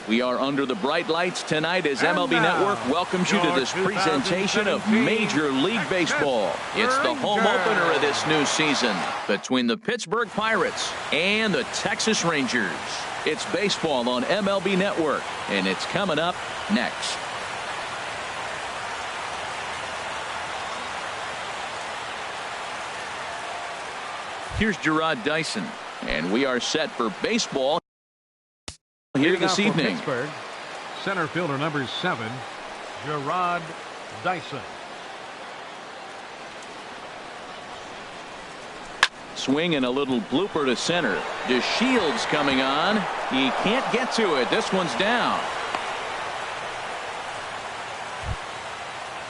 We are under the bright lights tonight as MLB Network welcomes you to this presentation of Major League Baseball. It's the home opener of this new season between the Pittsburgh Pirates and the Texas Rangers. It's baseball on MLB Network, and it's coming up next. Here's Gerard Dyson, and we are set for baseball here this evening. Pittsburgh, center fielder number 7, Gerard Dyson. Swing and a little blooper to center. DeShields coming on. He can't get to it. This one's down.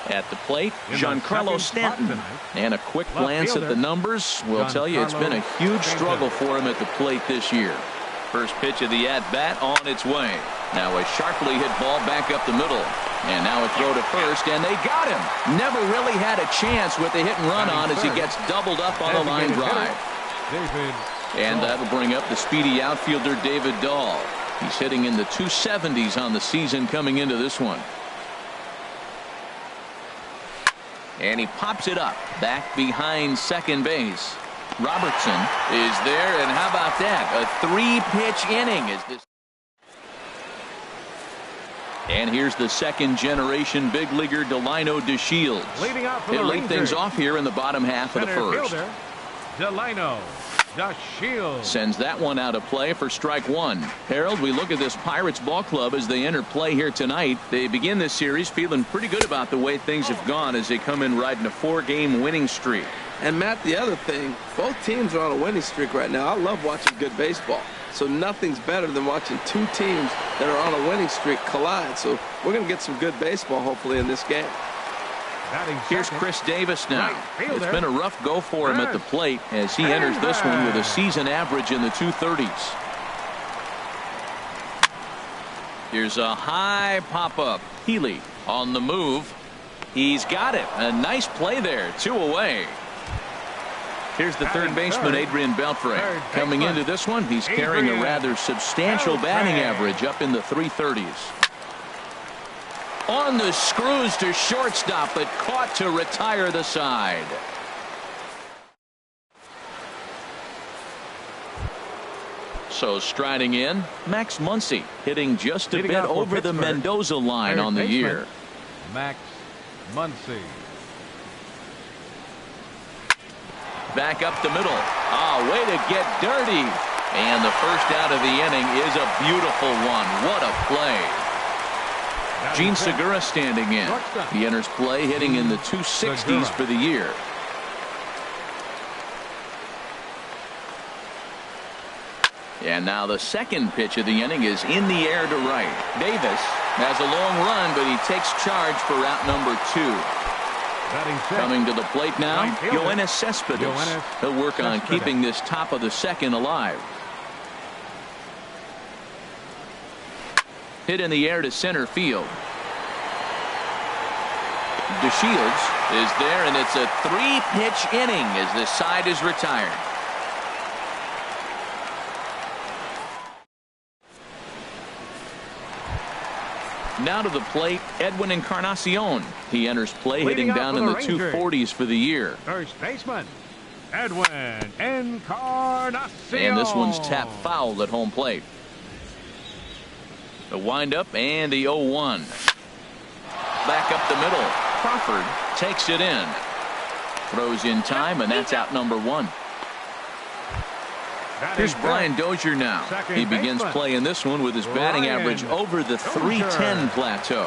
At the plate, Giancarlo Stanton. And a quick glance at the numbers will tell you it's been a huge struggle for him at the plate this year. First pitch of the at-bat on its way. Now a sharply hit ball back up the middle. And now a throw to first, and they got him. Never really had a chance with the hit and run on as he gets doubled up on the line drive. And that'll bring up the speedy outfielder David Dahl. He's hitting in the 270s on the season coming into this one. And he pops it up back behind second base. Robertson is there, and how about that? A 3-pitch inning is this. And here's the second-generation big leaguer Delino DeShields. He'll lead things off here in the bottom half of the first. Delino DeShields sends that one out of play for strike one. Harold, we look at this Pirates ball club as they enter play here tonight. They begin this series feeling pretty good about the way things have gone as they come in riding a 4-game winning streak. And Matt, the other thing, both teams are on a winning streak right now. I love watching good baseball. So nothing's better than watching two teams that are on a winning streak collide. So we're going to get some good baseball hopefully in this game. Here's Chris Davis now. It's been a rough go for him at the plate as he enters this one with a season average in the 230s. Here's a high pop-up. Healy on the move. He's got it. A nice play there. 2 away. Here's the third baseman, Adrian Beltre. Coming into this one, he's carrying a rather substantial batting average up in the 330s. On the screws to shortstop, but caught to retire the side. So striding in, Max Muncy hitting just a bit over the Mendoza line on the year. Max Muncy. Back up the middle. Way to get dirty. And the first out of the inning is a beautiful one. What a play. Gene Segura standing in. He enters play hitting in the 260s for the year. And now the second pitch of the inning is in the air to right. Davis has a long run, but he takes charge for route number 2. Coming to the plate now, Yoenis Cespedes. He'll work on keeping this top of the second alive. Hit in the air to center field. DeShields is there, and it's a 3-pitch inning as this side is retired. Now to the plate, Edwin Encarnacion. He enters play hitting down in the 240s for the year. First baseman, Edwin Encarnacion. And this one's tapped foul at home plate. The windup and the 0-1. Back up the middle. Crawford takes it in. Throws in time, and that's out number 1. Here's Brian Dozier now. He begins play in this one with his batting average over the 310 plateau.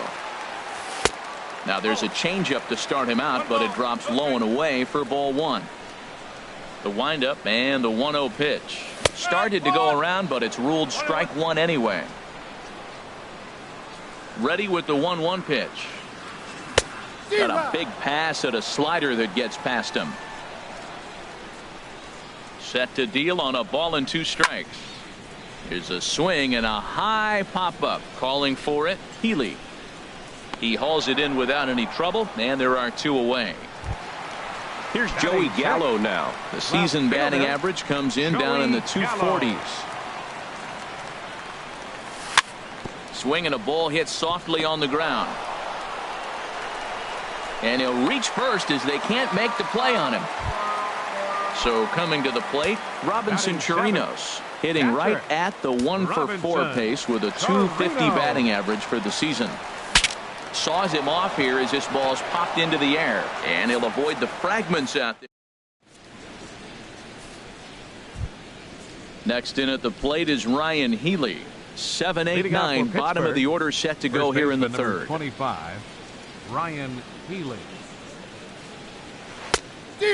Now there's a changeup to start him out, but it drops low and away for ball 1. The windup and the 1-0 pitch. Started to go around, but it's ruled strike 1 anyway. Ready with the 1-1 pitch. Got a big pass at a slider that gets past him. Set to deal on a ball and 2 strikes. Here's a swing and a high pop-up. Calling for it, Healy. He hauls it in without any trouble, and there are 2 away. Here's Joey Gallo now. The season batting average comes in down in the 240s. Swing and a ball hit softly on the ground. And he'll reach first as they can't make the play on him. So coming to the plate, Robinson Chirinos, hitting right at the 1-for-4 pace with a .250 batting average for the season. Saws him off here as this ball's popped into the air, and he'll avoid the fragments out there. Next in at the plate is Ryan Healy. 7, 8, 9, bottom of the order set to go here in the third. 25, Ryan Healy.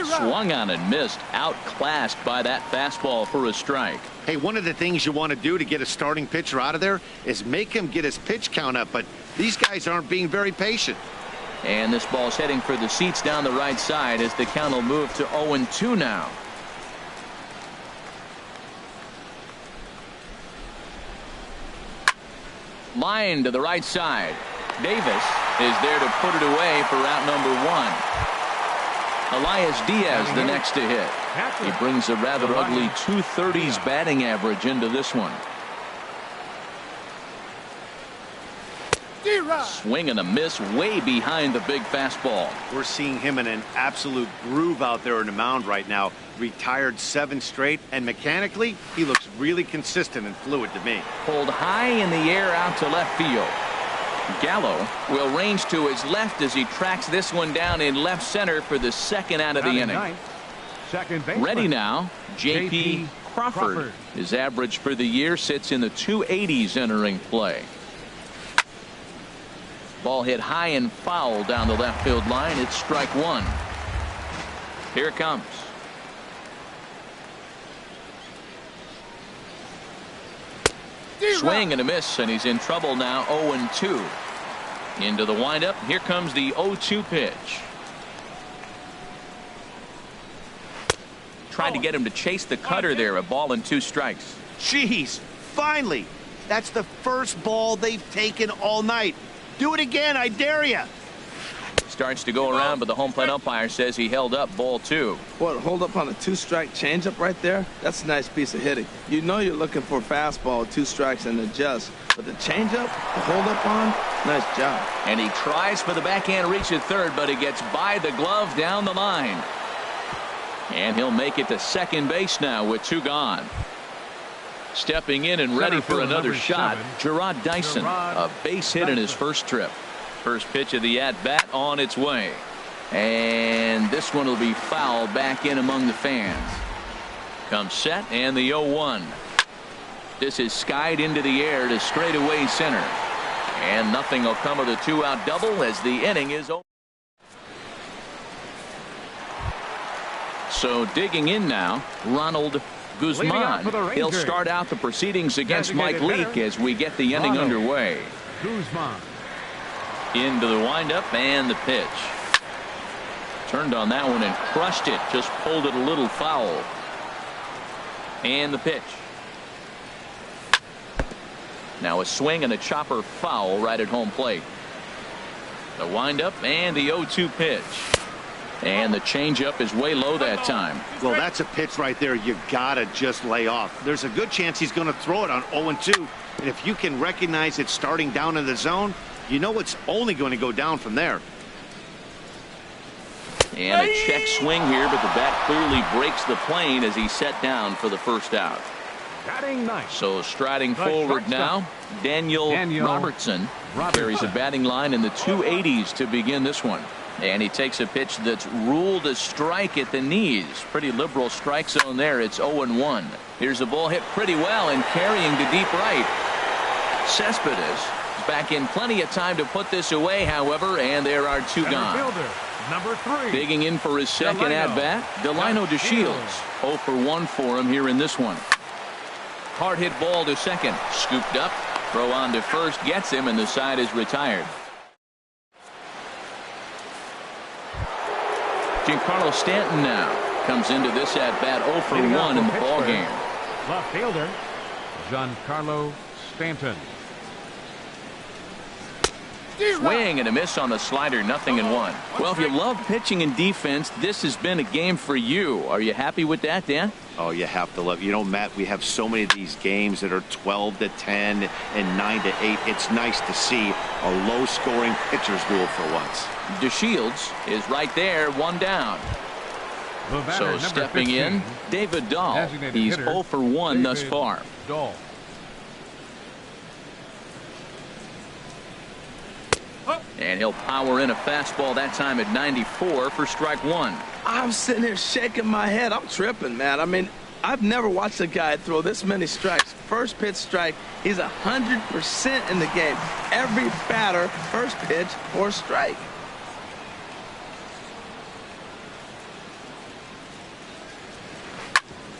Swung on and missed, outclassed by that fastball for a strike. Hey, one of the things you want to do to get a starting pitcher out of there is make him get his pitch count up, but these guys aren't being very patient. And this ball's heading for the seats down the right side as the count will move to 0-2 now. Line to the right side. Davis is there to put it away for out number 1. Elias Diaz the next to hit. He brings a rather ugly 230s batting average into this one. Swing and a miss way behind the big fastball. We're seeing him in an absolute groove out there on the mound right now. Retired 7 straight, and mechanically he looks really consistent and fluid to me. Pulled high in the air out to left field. Gallo will range to his left as he tracks this one down in left center for the second out of the inning. Ready now, J.P. Crawford. His average for the year sits in the 280s entering play. Ball hit high and foul down the left field line. It's strike 1. Here it comes. Swing and a miss, and he's in trouble now. 0-2. Into the windup. Here comes the 0-2 pitch. Tried to get him to chase the cutter there. A ball and 2 strikes. Jeez, finally. That's the first ball they've taken all night. Do it again, I dare you. Starts to go around, but the home plate umpire says he held up. Ball 2. What, hold up on a 2-strike changeup right there? That's a nice piece of hitting. You know you're looking for a fastball, 2 strikes and adjust. But the changeup, the hold up on, nice job. And he tries for the backhand reach at third, but he gets by the glove down the line. And he'll make it to second base now with 2 gone. Stepping in and ready for another shot, Gerard Dyson, a base hit in his first trip. First pitch of the at-bat on its way. And this one will be fouled back in among the fans. Comes set, and the 0-1. This is skied into the air to straightaway center. And nothing will come of the 2-out double as the inning is over. So digging in now, Ronald Guzman. He'll start out the proceedings against Mike Leake as we get the inning underway. Guzman. Into the windup and the pitch. Turned on that one and crushed it. Just pulled it a little foul. And the pitch. Now a swing and a chopper foul right at home plate. The windup and the 0-2 pitch. And the changeup is way low that time. Well, that's a pitch right there you gotta just lay off. There's a good chance he's going to throw it on 0-2. And if you can recognize it starting down in the zone, you know it's only going to go down from there. And a check swing here, but the bat clearly breaks the plane as he's set down for the first out. So striding forward now, Daniel Robertson carries a batting line in the 280s to begin this one. And he takes a pitch that's ruled a strike at the knees. Pretty liberal strike zone there. It's 0-1. Here's a ball hit pretty well and carrying to deep right. Cespedes is back in plenty of time to put this away, however, and there are 2 gone. Number 3. Digging in for his second at-bat, Delino DeShields. 0 for 1 for him here in this one. Hard hit ball to second. Scooped up. Throw on to first gets him, and the side is retired. Giancarlo Stanton now comes into this at-bat 0 for 1 in the ballgame. Left fielder, Giancarlo Stanton. Swing and a miss on the slider, 0-1. Well, if you love pitching and defense, this has been a game for you. Are you happy with that, Dan? Oh, you have to love. You know, Matt, we have so many of these games that are 12-10 and 9-8. It's nice to see a low-scoring pitcher's duel for once. DeShields is right there, one down. So stepping 15, in, David Dahl. He's 0 for 1 thus far. Dahl. And he'll power in a fastball that time at 94 for strike 1. I'm sitting here shaking my head. I'm tripping, man. I mean, I've never watched a guy throw this many strikes. First pitch strike, he's 100% in the game. Every batter, first pitch or strike.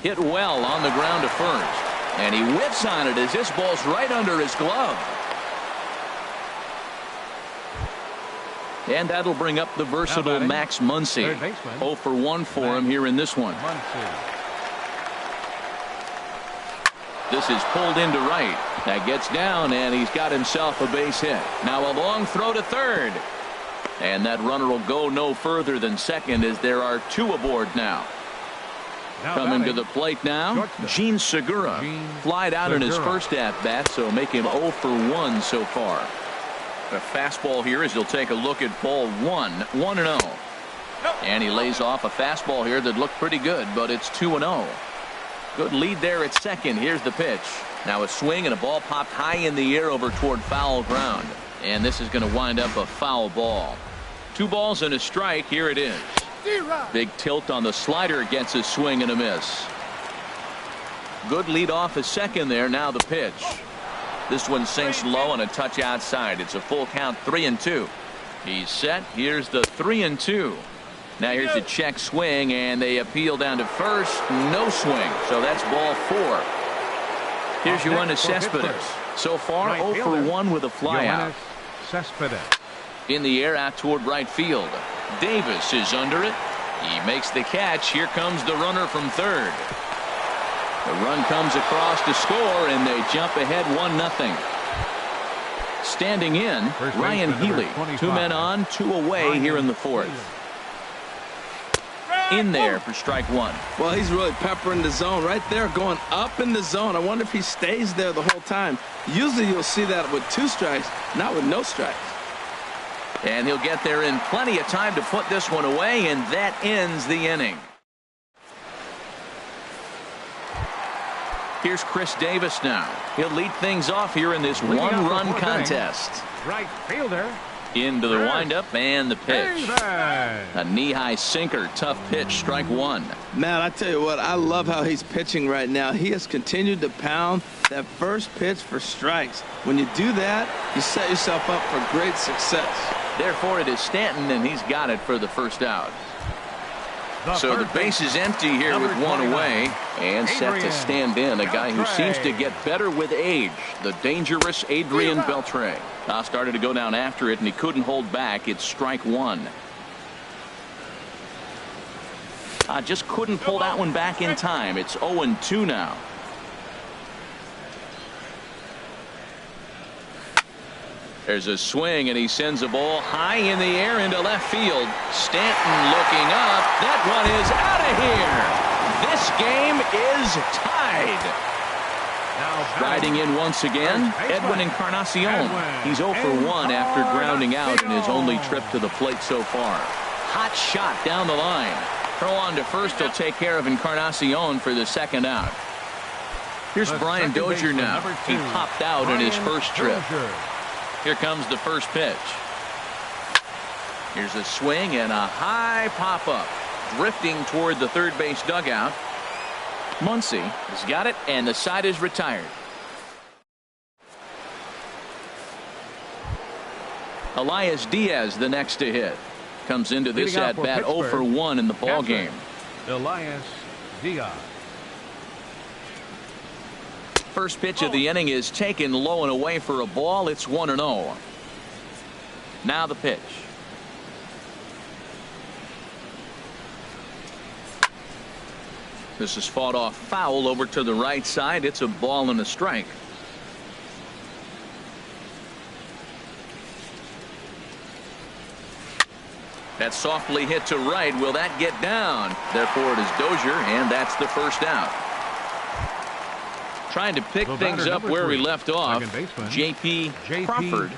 Hit well on the ground to first. And he whips on it as this ball's right under his glove. And that'll bring up the versatile Max Muncy. 0 for 1 for him here in this one. This is pulled into right. That gets down, and he's got himself a base hit. Now a long throw to third. And that runner will go no further than second as there are 2 aboard now. Coming to the plate now, Gene Segura. Flied out in his first at-bat, so make him 0 for 1 so far. A fastball here as he'll take a look at ball 1, 1-0. And he lays off a fastball here that looked pretty good, but it's 2-0. Good lead there at second. Here's the pitch. Now a swing and a ball popped high in the air over toward foul ground. And this is going to wind up a foul ball. 2 balls and a strike. Here it is. Big tilt on the slider, gets a swing and a miss. Good lead off at second there. Now the pitch. This one sinks low and a touch outside. It's a full count, 3-2. He's set. Here's the 3-2. Now here's a check swing, and they appeal down to first. No swing. So that's ball 4. Here's Yoenis Cespedes. So far, 0 for 1 with a flyout. In the air out toward right field. Davis is under it. He makes the catch. Here comes the runner from third. The run comes across to score, and they jump ahead 1-0. Standing in, Ryan Healy. 2 men on, 2 away here in the fourth. In there for strike 1. Well, he's really peppering the zone right there, going up in the zone. I wonder if he stays there the whole time. Usually you'll see that with 2 strikes, not with no strikes. And he'll get there in plenty of time to put this one away, and that ends the inning. Here's Chris Davis now. He'll lead things off here in this 1-run contest. Right fielder. Into the windup and the pitch. A knee-high sinker, tough pitch, strike 1. Man, I tell you what, I love how he's pitching right now. He has continued to pound that first pitch for strikes. When you do that, you set yourself up for great success. Therefore, it is Stanton, and he's got it for the first out. So the base is empty here with 1 away, and set to stand in a guy who seems to get better with age, the dangerous Adrian Beltre. Now started to go down after it, and he couldn't hold back. It's strike 1. Just couldn't pull that one back in time. It's 0-2 now. There's a swing, and he sends a ball high in the air into left field. Stanton looking up. That one is out of here. This game is tied. Striding in once again, Edwin Encarnacion. He's 0 for 1 after grounding out in his only trip to the plate so far. Hot shot down the line. Throw on to first will take care of Encarnacion for the second out. Here's Brian Dozier now. He popped out in his first trip. Here comes the first pitch. Here's a swing and a high pop-up. Drifting toward the third base dugout. Muncy has got it, and the side is retired. Elias Diaz the next to hit. Comes into this at-bat 0 for 1 in the ball game. Elias Diaz. First pitch of the inning is taken low and away for a ball. It's 1-0. Now the pitch. This is fought off foul over to the right side. It's a ball and a strike. That's softly hit to right. Will that get down? Therefore, it is Dozier, and that's the first out. Trying to pick things up where we left off. J.P. Crawford.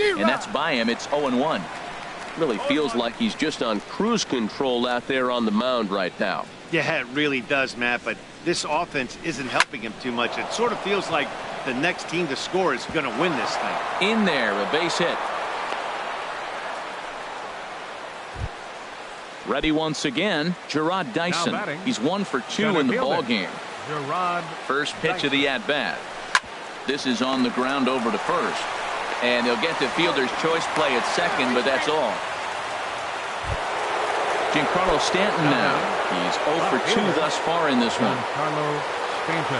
And that's by him. It's 0-1. Really feels like he's just on cruise control out there on the mound right now. Yeah, it really does, Matt, but this offense isn't helping him too much. It sort of feels like the next team to score is going to win this thing. In there, a base hit. Ready once again, Jarrod Dyson. He's 1 for 2 in the ball game. First pitch of the at-bat. This is on the ground over to first. And he'll get the fielder's choice play at second, but that's all. Giancarlo Stanton now. He's 0 for 2 thus far in this one.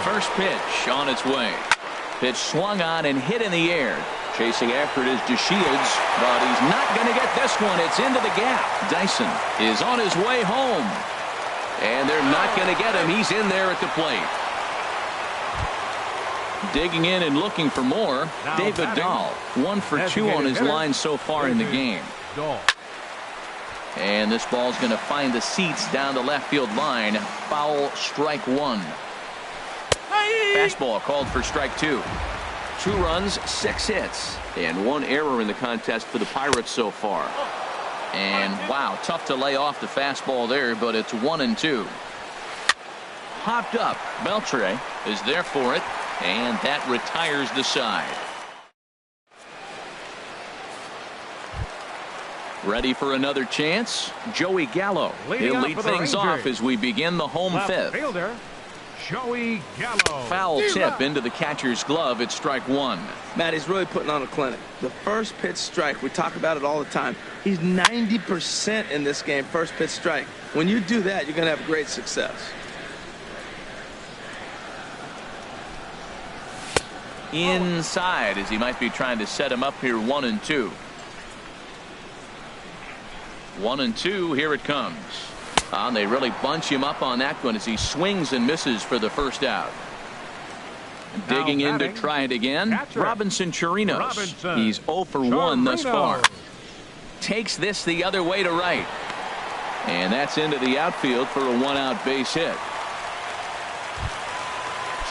First pitch on its way. Pitch swung on and hit in the air. Chasing after it is DeShields, but he's not going to get this one. It's into the gap. Dyson is on his way home. And they're not going to get him. He's in there at the plate. Digging in and looking for more. David Dahl, 1 for 2 on his line so far in the game. And this ball's going to find the seats down the left field line. Foul, strike 1. Fastball called for strike 2. 2 runs, 6 hits, and 1 error in the contest for the Pirates so far. And wow, tough to lay off the fastball there, but it's 1-2. Hopped up. Beltre is there for it, and that retires the side. Ready for another chance? Joey Gallo. He'll lead things off as we begin the home fifth. Joey Gallo. Foul tip into the catcher's glove. It's strike 1. Matt, he's really putting on a clinic. The first pitch strike, we talk about it all the time. He's 90% in this game, first pitch strike. When you do that, you're going to have great success. Inside, as he might be trying to set him up here. 1-2. 1-2. Here it comes. And they really bunch him up on that one as he swings and misses for the first out. Digging in to try it again. Robinson Chirinos. He's 0 for 1 thus far. Takes this the other way to right. And that's into the outfield for a 1-out base hit.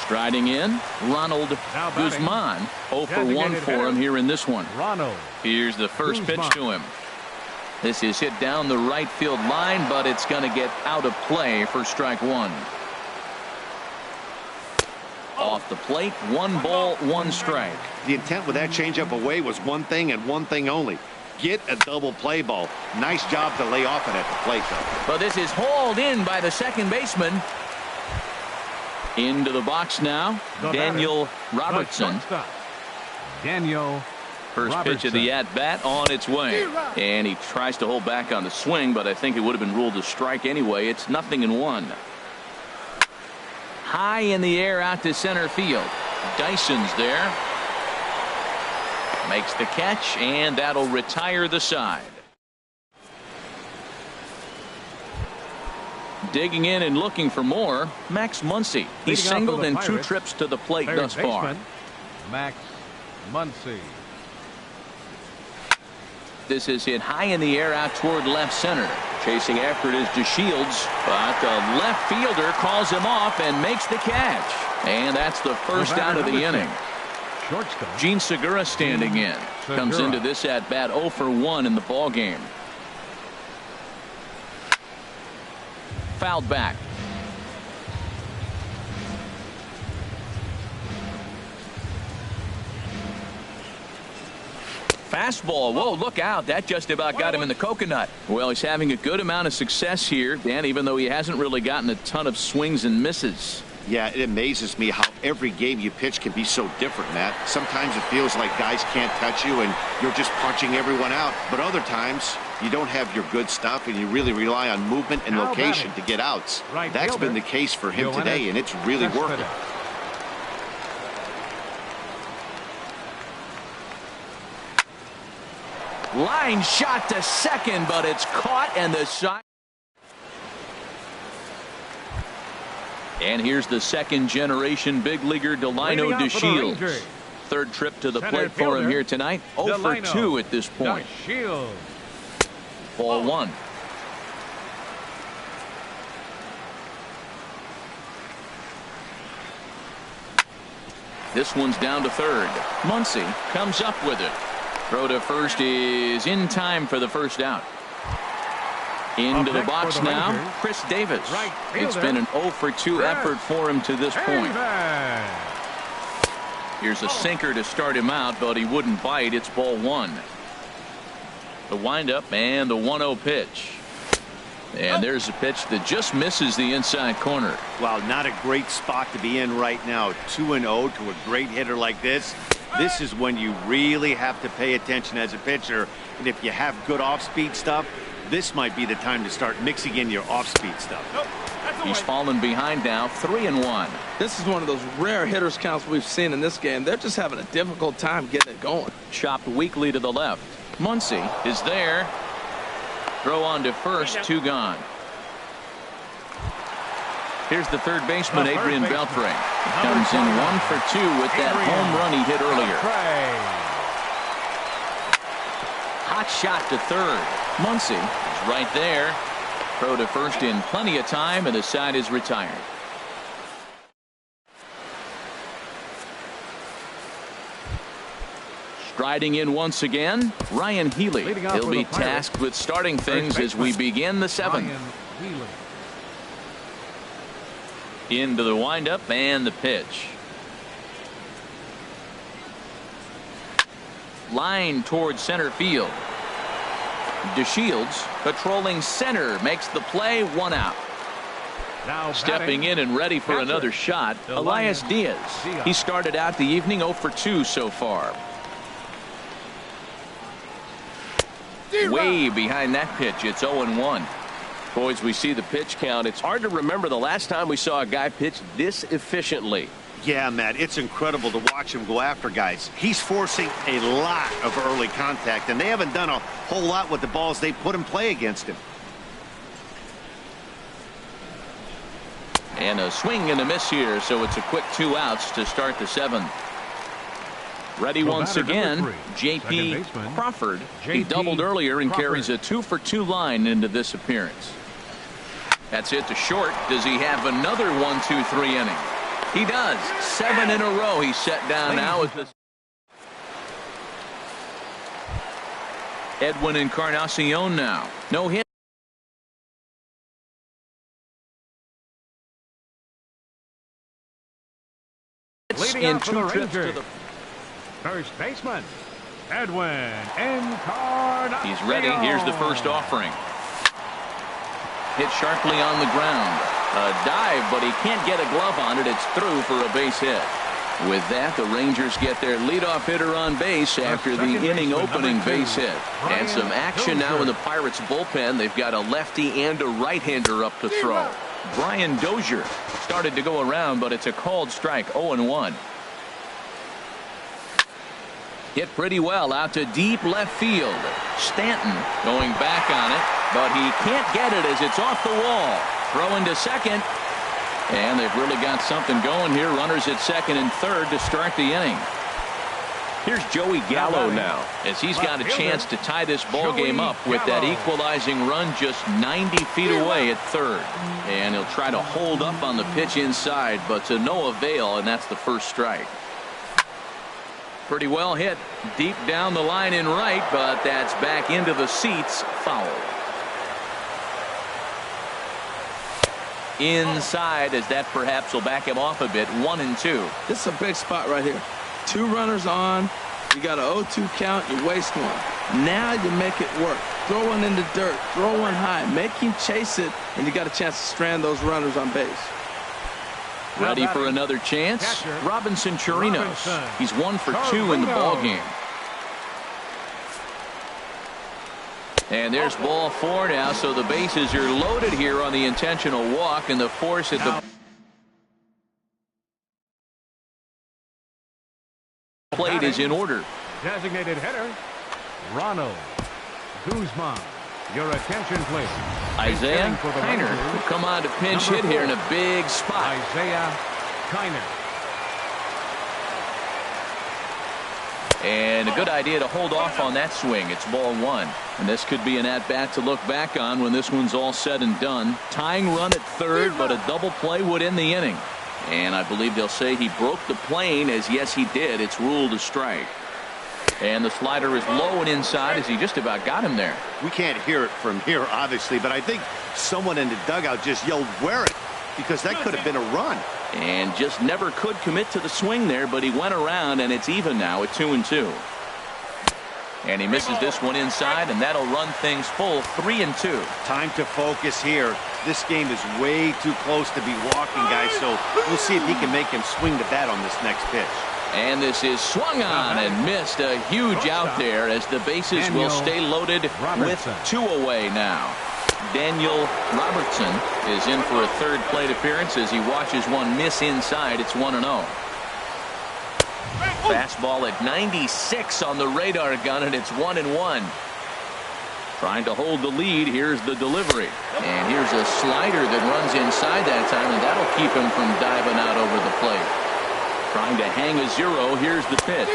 Striding in, Ronald Guzman. 0 for 1 for him here in this one. Here's the first pitch to him. This is hit down the right field line, but it's going to get out of play for strike 1. Off the plate, 1 ball, 1 strike. The intent with that changeup away was one thing and one thing only. Get a double play ball. Nice job to lay off it at the plate, though. But this is hauled in by the second baseman. Into the box now, Daniel Robertson. First pitch of the at-bat on its way. And he tries to hold back on the swing, but I think it would have been ruled a strike anyway. It's 0-1. High in the air out to center field. Dyson's there. Makes the catch, and that'll retire the side. Digging in and looking for more, Max Muncy. He's singled in 2 trips to the plate thus far. Max Muncy. This is hit high in the air out toward left center. Chasing after it is DeShields, but the left fielder calls him off and makes the catch. And that's the first out of the inning. Gene Segura standing in. Comes into this at bat 0 for 1 in the ball game. Fouled back. Fastball. Whoa, look out. That just about got him in the coconut. Well, he's having a good amount of success here, Dan, even though he hasn't really gotten a ton of swings and misses. Yeah, it amazes me how every game you pitch can be so different, Matt. Sometimes it feels like guys can't touch you and you're just punching everyone out. But other times you don't have your good stuff and you really rely on movement and location to get outs. That's been the case for him today, and it's really working. Line shot to second, but it's caught, and the side. And here's the second generation big leaguer Delino DeShields. third trip to the plate for him here tonight. 0 for 2 at this point. Ball 1. This one's down to third. Muncy comes up with it. Throw to first is in time for the first out. Into the box now, Chris Davis. It's been an 0 for 2 effort for him to this point. Here's a sinker to start him out, but he wouldn't bite. It's ball 1. The windup and the 1-0 pitch. And there's a pitch that just misses the inside corner. Wow, not a great spot to be in right now. 2-0 to a great hitter like this. This is when you really have to pay attention as a pitcher. And if you have good off-speed stuff, this might be the time to start mixing in your off-speed stuff. He's fallen behind now, 3-1. This is one of those rare hitters counts we've seen in this game. They're just having a difficult time getting it going. Chopped weakly to the left. Muncy is there. Throw on to first, 2 gone. Here's the third baseman, Adrian Beltre. Comes in 1 for 2 with that home run he hit earlier. Hot shot to third. Muncy is right there. Throw to first in plenty of time, and the side is retired. Striding in once again, Ryan Healy. He'll be tasked with starting things as we begin the 7th. Into the windup and the pitch. Line towards center field. DeShields patrolling center makes the play, 1 out. Now stepping in and ready for another shot, Elias Diaz. He started out the evening 0 for 2 so far. Way behind that pitch. It's 0-1. Boys, we see the pitch count. It's hard to remember the last time we saw a guy pitch this efficiently. Yeah, Matt, it's incredible to watch him go after guys. He's forcing a lot of early contact, and they haven't done a whole lot with the balls they put in play against him. And a swing and a miss here, so it's a quick 2 outs to start the 7th. Ready once again, J.P. Crawford. He doubled earlier and carries a 2 for 2 line into this appearance. That's it to short. Does he have another 1-2-3 inning? He does. 7 in a row he's set down now with this. Edwin Encarnacion now. No hit. Leading in off for 2 the trips to Rangers. the First baseman, Edwin Encarnacion. He's ready. Here's the first offering. Hit sharply on the ground. A dive, but he can't get a glove on it. It's through for a base hit. With that, the Rangers get their leadoff hitter on base after the inning opening base hit. And some action now in the Pirates bullpen. They've got a lefty and a right-hander up to throw. Brian Dozier started to go around, but it's a called strike. 0-1. Hit pretty well out to deep left field. Stanton going back on it, but he can't get it as it's off the wall. Throw into second, and they've really got something going here. Runners at second and third to start the inning. Here's Joey Gallo now, as he's got a chance to tie this ball game up with that equalizing run just 90 feet away at third. And he'll try to hold up on the pitch inside, but to no avail, and that's the first strike. Pretty well hit deep down the line in right, but that's back into the seats. Foul. Inside, as that perhaps will back him off a bit. 1-2. This is a big spot right here. 2 runners on. You got an 0-2 count. You waste one. Now you make it work. Throw one in the dirt. Throw one high. Make him chase it, and you got a chance to strand those runners on base. Ready for another chance? Robinson Chirinos. He's 1 for 2 in the ball game. And there's ball 4 now, so the bases are loaded here on the intentional walk, and the force at the plate is in order. Designated hitter, Ronald Guzman. Your attention, please. Isaiah Kiner will come on to pinch hit here in a big spot. Isaiah Kiner. And a good idea to hold off on that swing. It's ball one. And this could be an at-bat to look back on when this one's all said and done. Tying run at third, but a double play would end the inning. And I believe they'll say he broke the plane, as yes he did. It's ruled a strike. And the slider is low and inside as he just about got him there. We can't hear it from here, obviously, but I think someone in the dugout just yelled, "Wear it," because that could have been a run. And just never could commit to the swing there, but he went around, and it's even now at 2-2. And he misses this one inside, and that'll run things full 3-2. Time to focus here. This game is way too close to be walking, guys, so we'll see if he can make him swing the bat on this next pitch. And this is swung on and missed. A huge out there as the bases will stay loaded with 2 away now. Daniel Robertson is in for a third plate appearance as he watches one miss inside. It's 1-0. Fastball at 96 on the radar gun, and it's 1-1. Trying to hold the lead. Here's the delivery. And here's a slider that runs inside that time, and that'll keep him from diving out over the plate. Trying to hang a 0. Here's the pitch.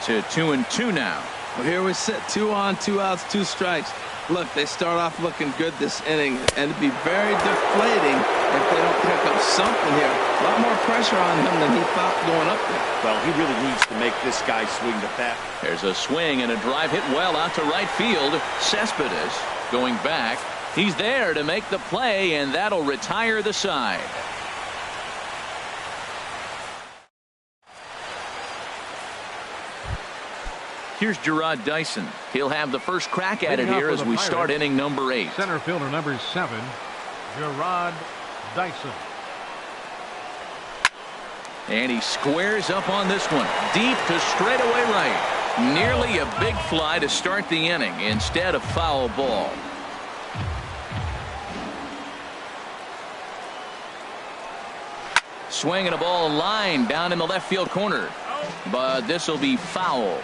To 2-2 now. Well, here we sit, 2 on, 2 outs, 2 strikes. Look, they start off looking good this inning, and it'd be very deflating if they don't pick up something here. A lot more pressure on him than he thought going up there. Well, he really needs to make this guy swing the bat. There's a swing and a drive hit well out to right field. Cespedes going back. He's there to make the play, and that'll retire the side. Here's Gerard Dyson. He'll have the first crack at it here as we start inning number 8. Center fielder number 7, Gerard Dyson. And he squares up on this one. Deep to straightaway right. Nearly a big fly to start the inning instead of foul ball. Swinging a ball line down in the left field corner. But this will be foul.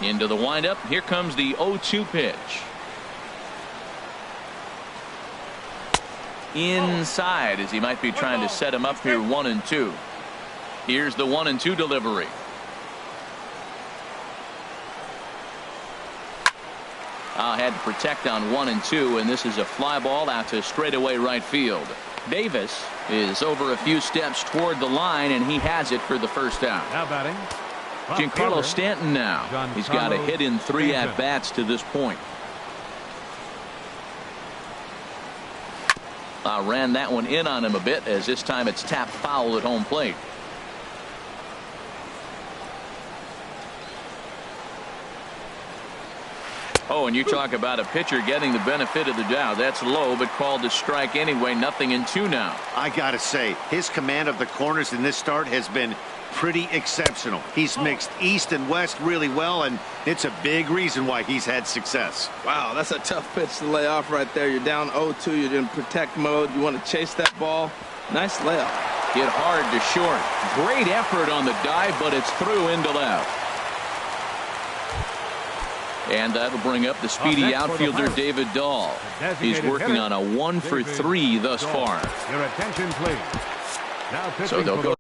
Into the windup. Here comes the 0-2 pitch. Inside as he might be trying to set him up here 1-2. Here's the 1-2 delivery. Had to protect on 1-2, and this is a fly ball out to straightaway right field. Davis is over a few steps toward the line, and he has it for the first out. Now batting, Giancarlo Stanton now. He's got a hit in 3 at-bats to this point. Ran that one in on him a bit, as this time it's tapped foul at home plate. Oh, and you talk about a pitcher getting the benefit of the doubt. That's low, but called a strike anyway. 0-2 now. I gotta say, his command of the corners in this start has been pretty exceptional. He's mixed east and west really well, and it's a big reason why he's had success. Wow, that's a tough pitch to lay off right there. You're down 0-2. You're in protect mode. You want to chase that ball. Nice layoff. Hit hard to short. Great effort on the dive, but it's through into left. And that'll bring up the speedy outfielder David Dahl. He's working on a 1 for 3 thus far. Your attention, please. Now so they'll go.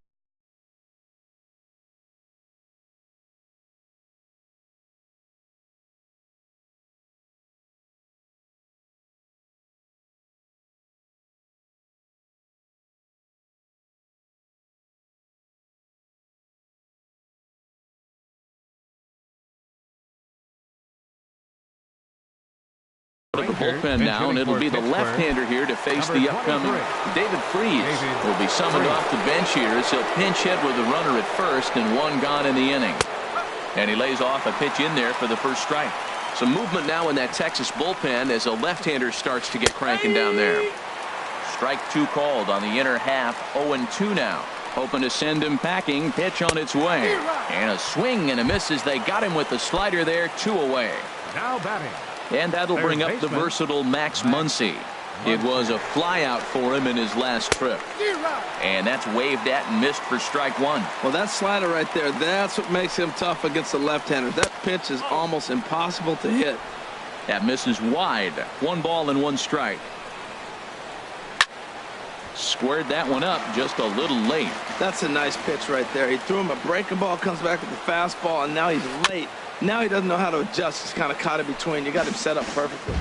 The bullpen now, and it'll be the left-hander here to face the upcoming David Freese. Will be summoned off the bench here as he'll pinch hit with a runner at first and 1 gone in the inning. And he lays off a pitch in there for the first strike. Some movement now in that Texas bullpen as a left-hander starts to get cranking down there. Strike 2 called on the inner half. 0-2 now. Hoping to send him packing. Pitch on its way. And a swing and a miss as they got him with the slider there. 2 away. Now batting. And that'll bring up the versatile Max Muncy. It was a flyout for him in his last trip. And that's waved at and missed for strike 1. Well, that slider right there, that's what makes him tough against the left-hander. That pitch is almost impossible to hit. That misses wide. 1 ball and 1 strike. Squared that one up just a little late. That's a nice pitch right there. He threw him a breaking ball, comes back with the fastball, and now he's late. Now he doesn't know how to adjust. He's kind of caught in between. You got him set up perfectly.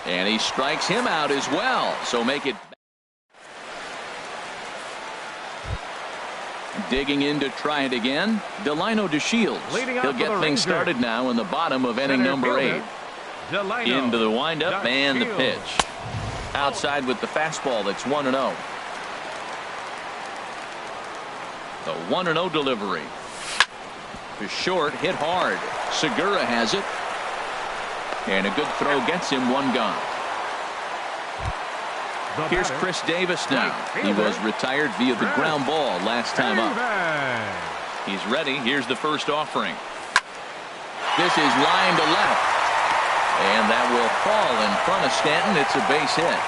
And he strikes him out as well. So make it. Digging in to try it again. Delino DeShields. He'll get things started now in the bottom of inning number 8. Into the windup and the pitch. Outside with the fastball. That's 1-0. The 1-0 delivery. The short hit hard. Segura has it. And a good throw gets him 1 gone. Here's Chris Davis now. He was retired via the ground ball last time up. He's ready. Here's the first offering. This is line to left. And that will fall in front of Stanton. It's a base hit.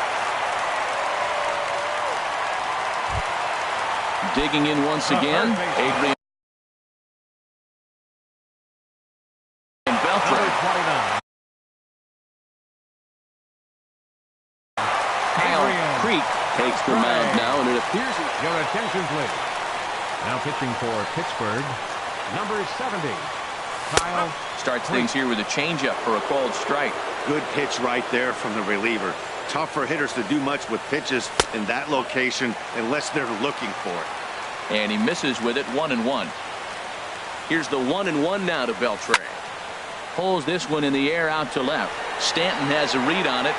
Digging in once again. Adrian Beltre. Creek takes the mound now, and it appears. Your attention, please. Now pitching for Pittsburgh, number 70, Kyle. Starts things here with a changeup for a called strike. Good pitch right there from the reliever. Tough for hitters to do much with pitches in that location unless they're looking for it. And he misses with it. 1-1. Here's the 1-1 now to Beltre. Pulls this one in the air out to left. Stanton has a read on it.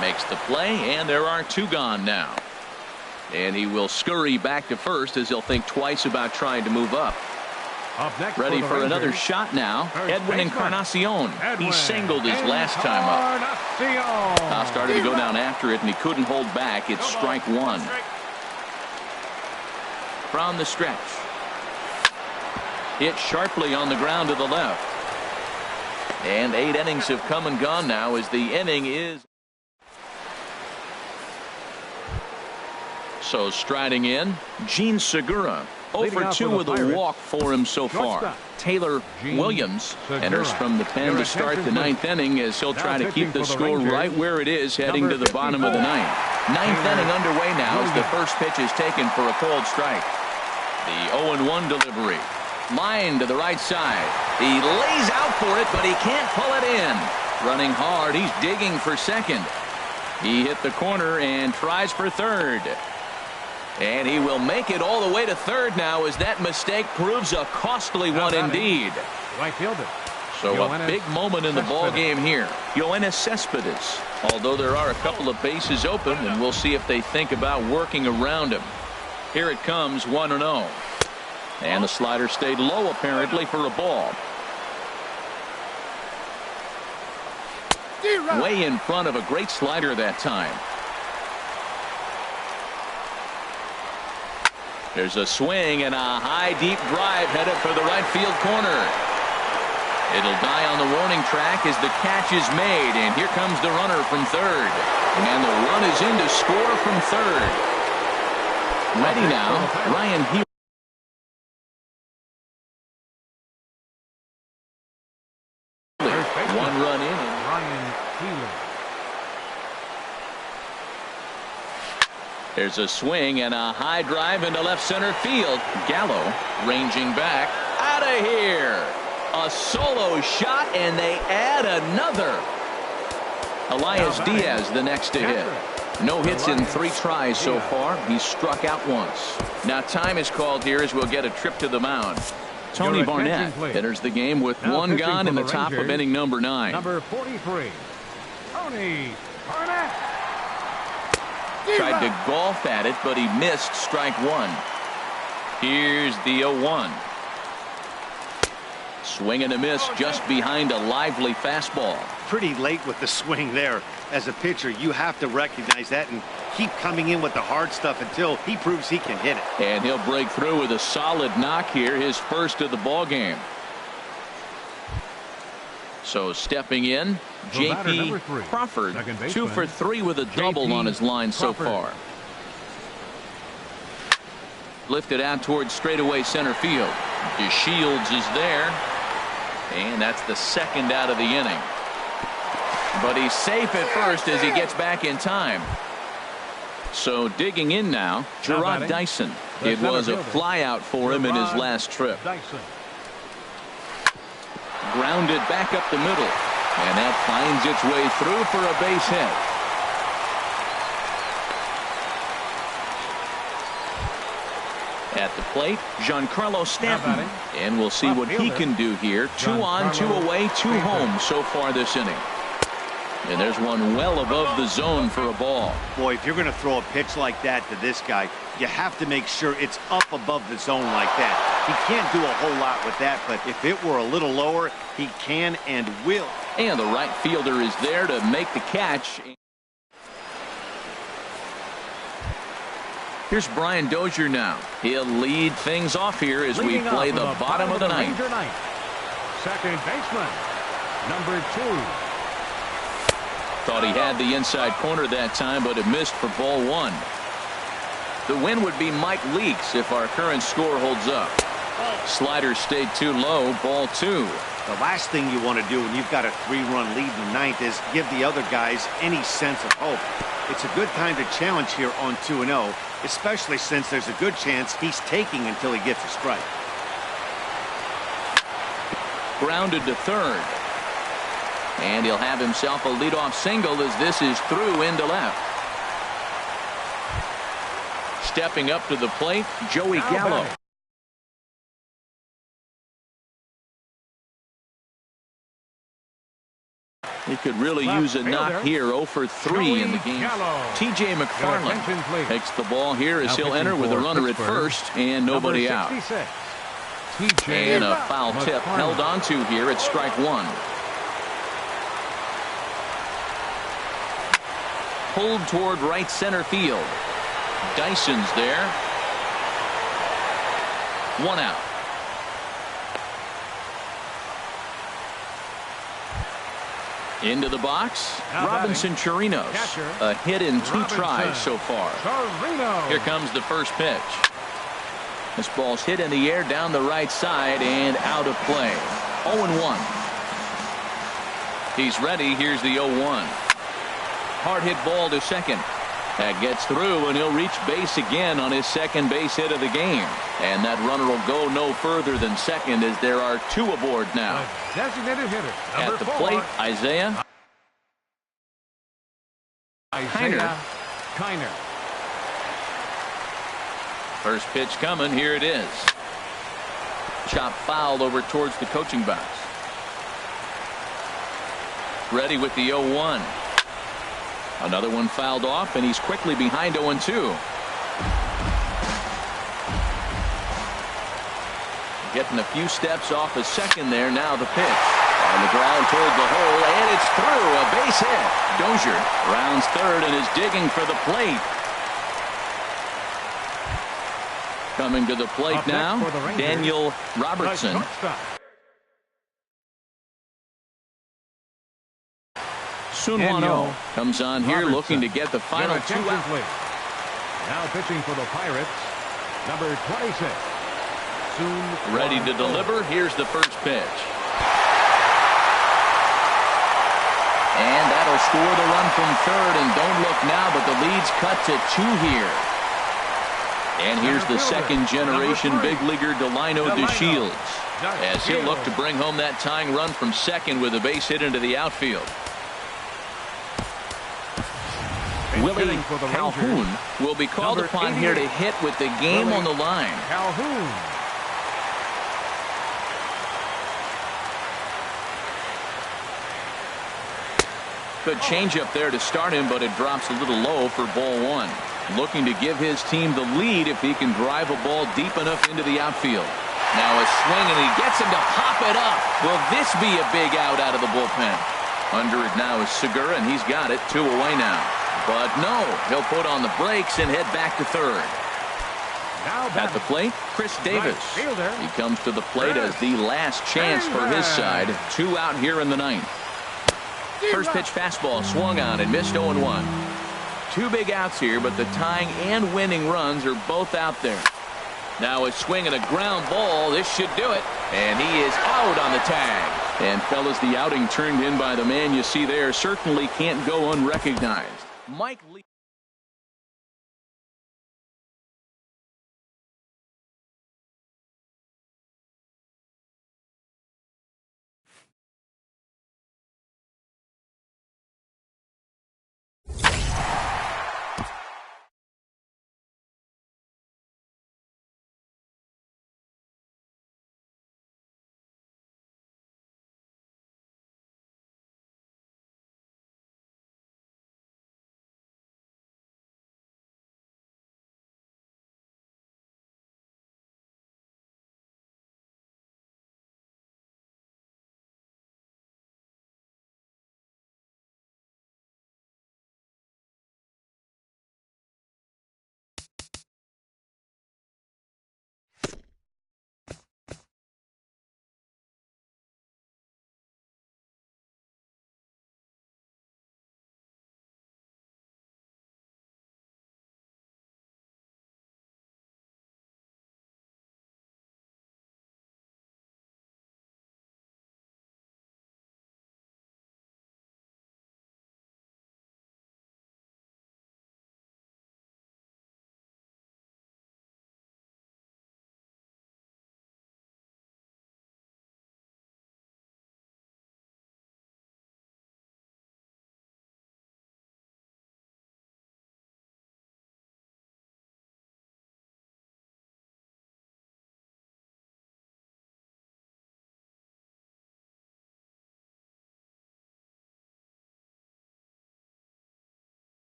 Makes the play, and there are 2 gone now. And he will scurry back to first as he'll think twice about trying to move up. Ready for another shot now. Edwin Encarnacion. He singled his last time up. Now started to go down after it, and he couldn't hold back. It's strike 1. From the stretch. Hit sharply on the ground to the left. And 8 innings have come and gone now as the inning is. So striding in, Gene Segura. 0 for 2 with a walk for him so far. Taylor Williams enters from the pen to start the 9th inning as he'll try to keep the score right where it is heading to the bottom of the 9th. 9th inning underway now as the first pitch is taken for a called strike. The 0-1 delivery. Line to the right side. He lays out for it, but he can't pull it in. Running hard, he's digging for second. He hit the corner and tries for third. And he will make it all the way to third now as that mistake proves a costly one indeed. Right fielder. So a big moment in the ball game here. Yoenis Cespedes. Although there are a couple of bases open, and we'll see if they think about working around him. Here it comes, 1-0. And the slider stayed low apparently for a ball. Way in front of a great slider that time. There's a swing and a high deep drive headed for the right field corner. It'll die on the warning track as the catch is made, and here comes the runner from third, and the run is in to score from third. Ready now, Ryan Healy. One run in. Ryan Healy. There's a swing and a high drive into left center field. Gallo ranging back. Out of here. A solo shot, and they add another. Elias Diaz the next to hit. No hits in 3 tries so far. He's struck out once. Now time is called here as we'll get a trip to the mound. Tony Barnett enters the game with 1 gone in the top of inning number 9. Number 43, Tony Barnett. Tried to golf at it, but he missed strike 1. Here's the 0-1. Swing and a miss just behind a lively fastball. Pretty late with the swing there. As a pitcher, you have to recognize that and keep coming in with the hard stuff until he proves he can hit it. And he'll break through with a solid knock here, his first of the ball game. So stepping in, J.P. Crawford, 2 for 3 with a double on his line so far. Lifted out towards straightaway center field. DeShields is there. And that's the second out of the inning. But he's safe at first as he gets back in time. So digging in now, Gerard Dyson. It was a flyout for him in his last trip. Grounded back up the middle. And that finds its way through for a base hit. At the plate, Giancarlo Stanton. And we'll see what he can do here. 2 on, 2 away, 2 home so far this inning. And there's one well above the zone for a ball. Boy, if you're going to throw a pitch like that to this guy, you have to make sure it's up above the zone like that. He can't do a whole lot with that, but if it were a little lower, he can and will. And the right fielder is there to make the catch. Here's Brian Dozier now. He'll lead things off here as we play the bottom of the ninth. Second baseman, number 2. Thought he had the inside corner that time, but it missed for ball 1. The win would be Mike Leakes if our current score holds up. Slider stayed too low, ball 2. The last thing you want to do when you've got a 3-run lead in the ninth is give the other guys any sense of hope. It's a good time to challenge here on 2-0, especially since there's a good chance he's taking until he gets a strike. Grounded to third. And he'll have himself a leadoff single as this is through into left. Stepping up to the plate, Joey Gallo. He could really use a knock here. 0 for 3 in the game. T.J. McFarland takes the ball here as he'll enter with a runner at first and nobody out. And a foul tip held onto here at strike 1. Pulled toward right center field. Dyson's there. 1 out. Into the box, Robinson Chirinos. A hit in 2 tries so far. Here comes the first pitch. This ball's hit in the air down the right side and out of play. 0-1. He's ready. Here's the 0-1. Hard hit ball to second. That gets through, and he'll reach base again on his second base hit of the game. And that runner will go no further than second as there are 2 aboard now. Designated hitter, at the plate, Isaiah Kiner. First pitch coming. Here it is. Chop foul over towards the coaching box. Ready with the 0-1. Another one fouled off, and he's quickly behind 0-2. Getting a few steps off a second there. Now the pitch. On the ground toward the hole, and it's through. A base hit. Dozier rounds third and is digging for the plate. Coming to the plate now, Daniel Robertson. Sunwano comes on here looking to get the final 2 out. Now pitching for the Pirates, number 26. Ready to deliver. Here's the first pitch. And that'll score the run from third. And don't look now, but the lead's cut to 2 here. And here's the second generation big leaguer Delino DeShields as he'll look to bring home that tying run from second with a base hit into the outfield. Willie Calhoun will be called upon here to hit with the game on the line. Calhoun. Good changeup there to start him, but it drops a little low for ball 1. Looking to give his team the lead if he can drive a ball deep enough into the outfield. Now a swing, and he gets him to pop it up. Will this be a big out of the bullpen? Under it now is Segura, and he's got it. 2 away now. But no, he'll put on the brakes and head back to third. At the plate, Chris Davis. He comes to the plate as the last chance for his side. 2 out here in the ninth. First pitch fastball swung on and missed. 0-1. 2 big outs here, but the tying and winning runs are both out there. Now a swing and a ground ball. This should do it. And he is out on the tag. And fellas, the outing turned in by the man you see there certainly can't go unrecognized. Mike Lee.